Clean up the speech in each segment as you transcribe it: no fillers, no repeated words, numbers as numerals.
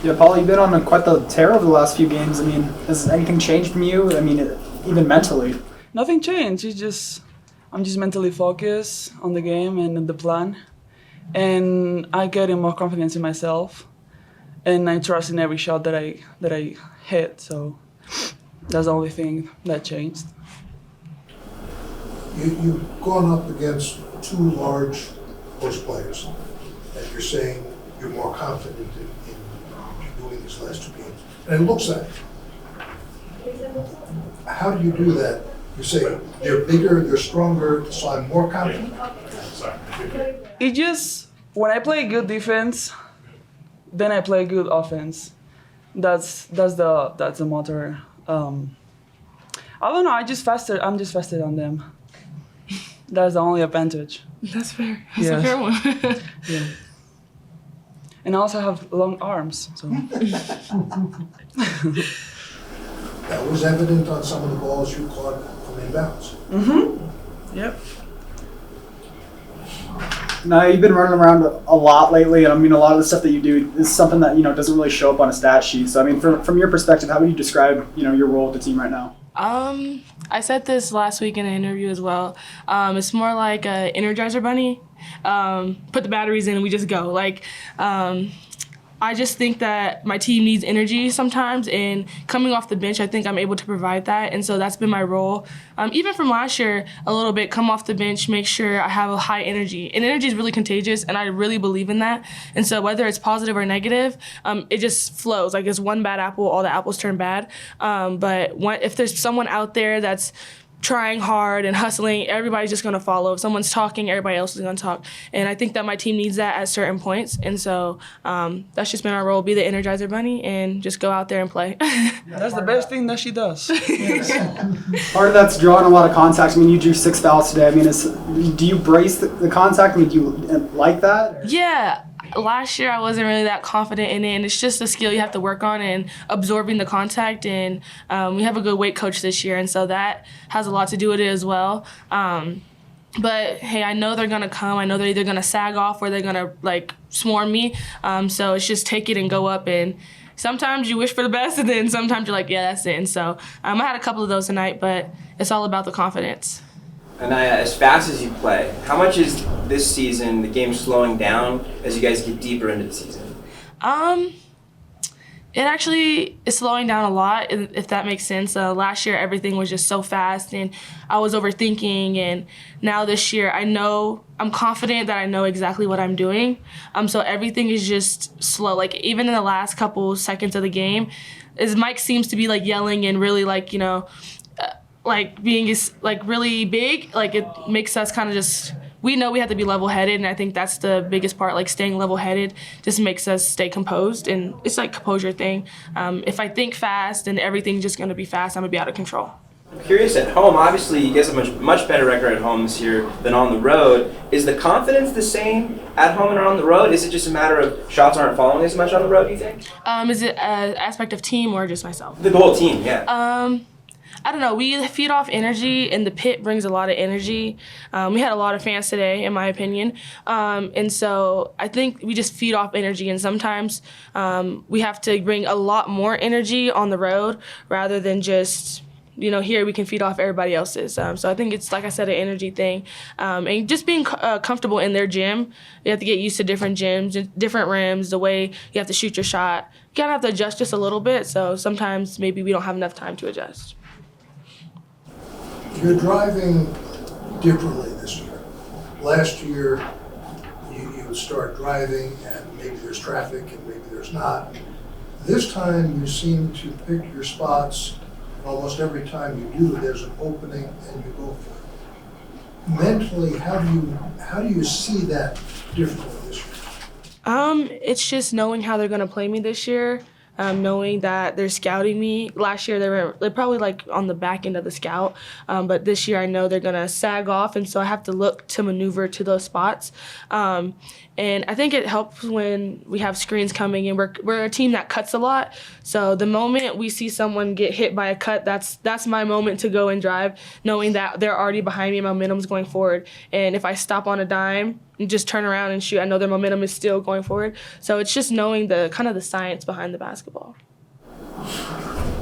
Yeah, Paul, you've been on quite the tear over the last few games. I mean, has anything changed from you? I mean, even mentally? Nothing changed. I'm just mentally focused on the game and the plan, and I getting more confidence in myself, and I trust in every shot that I hit. So that's the only thing that changed. You've gone up against two large post players, and you're saying you're more confident in doing these last two games. And it looks like how do you do that? You say they're bigger, they're stronger, so I'm more confident? It just, when I play good defense, then I play good offense. That's the motto. I don't know. I'm just faster than them. That's the only advantage. That's fair. That's Yeah. a fair one. Yeah. And I also have long arms. So. That was evident on some of the balls you caught from inbounds. Mm-hmm. Yep. Now, you've been running around a lot lately, and I mean, a lot of the stuff that you do is something that, doesn't really show up on a stat sheet. So, I mean, from your perspective, how would you describe, your role with the team right now? I said this last week in an interview as well. It's more like a Energizer Bunny. Put the batteries in and we just go. I just think that my team needs energy sometimes, and coming off the bench, I think I'm able to provide that, and so that's been my role. Even from last year, a little bit, come off the bench, make sure I have a high energy. And energy is really contagious, and I really believe in that. And so whether it's positive or negative, it just flows. Like, it's one bad apple, all the apples turn bad. But if there's someone out there that's trying hard and hustling, everybody's just going to follow. If someone's talking, everybody else is going to talk. And I think that my team needs that at certain points. And so that's just been our role, be the Energizer Bunny and just go out there and play. That's the best thing that she does. Part of that's drawing a lot of contact. I mean, you drew 6 fouls today. I mean, do you brace the contact? I mean, do you like that? Yeah. Last year, I wasn't really that confident in it, and it's just a skill you have to work on and absorbing the contact. And we have a good weight coach this year, and so that has a lot to do with it as well. But hey, I know they're gonna come. I know they're either gonna sag off or they're gonna swarm me. So it's just take it and go up. And sometimes you wish for the best, and then sometimes you're like, yeah, that's it. And so I had a couple of those tonight, but it's all about the confidence. Aniyah, as fast as you play, how much is this season the game slowing down as you guys get deeper into the season? It actually is slowing down a lot, if that makes sense. Last year, everything was just so fast, and I was overthinking. And now this year, I'm confident that I know exactly what I'm doing. So everything is just slow. Like, even in the last couple seconds of the game, as Mike seems to be yelling and really being really big, it makes us kind of just, we know we have to be level-headed, and I think that's the biggest part. Staying level-headed just makes us stay composed, and it's a composure thing. If I think fast and everything's just going to be fast, I'm going to be out of control. I'm curious, at home, obviously you guys have a much better record at home this year than on the road. Is the confidence the same at home and on the road? Is it just a matter of shots aren't falling as much on the road, do you think? Is it an aspect of team or just myself? The whole team, yeah. I don't know. We feed off energy, and the pit brings a lot of energy. We had a lot of fans today, in my opinion. And so I think we just feed off energy, and sometimes we have to bring a lot more energy on the road rather than just, here we can feed off everybody else's. So I think it's, like I said, an energy thing. And just being comfortable in their gym. You have to get used to different gyms, different rims, the way you have to shoot your shot. You kind of have to adjust just a little bit, so sometimes maybe we don't have enough time to adjust. You're driving differently this year. Last year, you would start driving and maybe there's traffic and maybe there's not. This time, you seem to pick your spots, and almost every time you do, there's an opening and you go for it. Mentally, how do you see that differently this year? It's just knowing how they're going to play me this year. Knowing that they're scouting me. Last year they're probably on the back end of the scout, but this year I know they're gonna sag off, and so I have to look to maneuver to those spots. And I think it helps when we have screens coming, and we're a team that cuts a lot. So the moment we see someone get hit by a cut, that's my moment to go and drive, knowing that they're already behind me and momentum's going forward. And if I stop on a dime, and just turn around and shoot. I know their momentum is still going forward. So it's just knowing the kind of the science behind the basketball.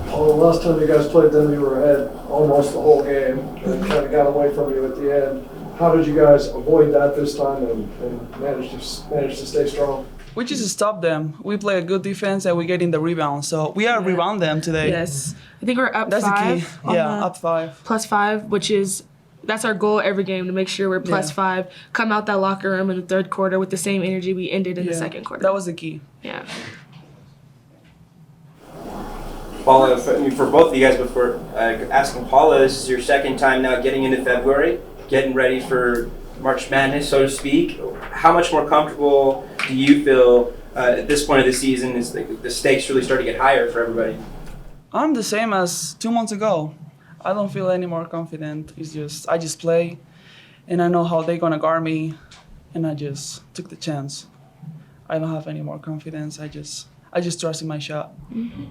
Well, the last time you guys played them, you were ahead almost the whole game and kind of got away from you at the end. How did you guys avoid that this time and manage to stay strong? We just stop them. We play a good defense and we get in the rebound. So we are rebound them today. Yes. I think we're up That's 5. the key. Yeah, up 5. +5, which is that's our goal every game, to make sure we're +5. Come out that locker room in the third quarter with the same energy we ended in the second quarter. That was the key. Yeah. Paula, for both of you guys, before asking Paula, this is your second time now getting into February, getting ready for March Madness, so to speak. How much more comfortable do you feel at this point of the season? Is the stakes really start to get higher for everybody? I'm the same as 2 months ago. I don't feel any more confident. I just play, and I know how they're gonna guard me, and I just took the chance. I don't have any more confidence. I just trust in my shot. Mm-hmm.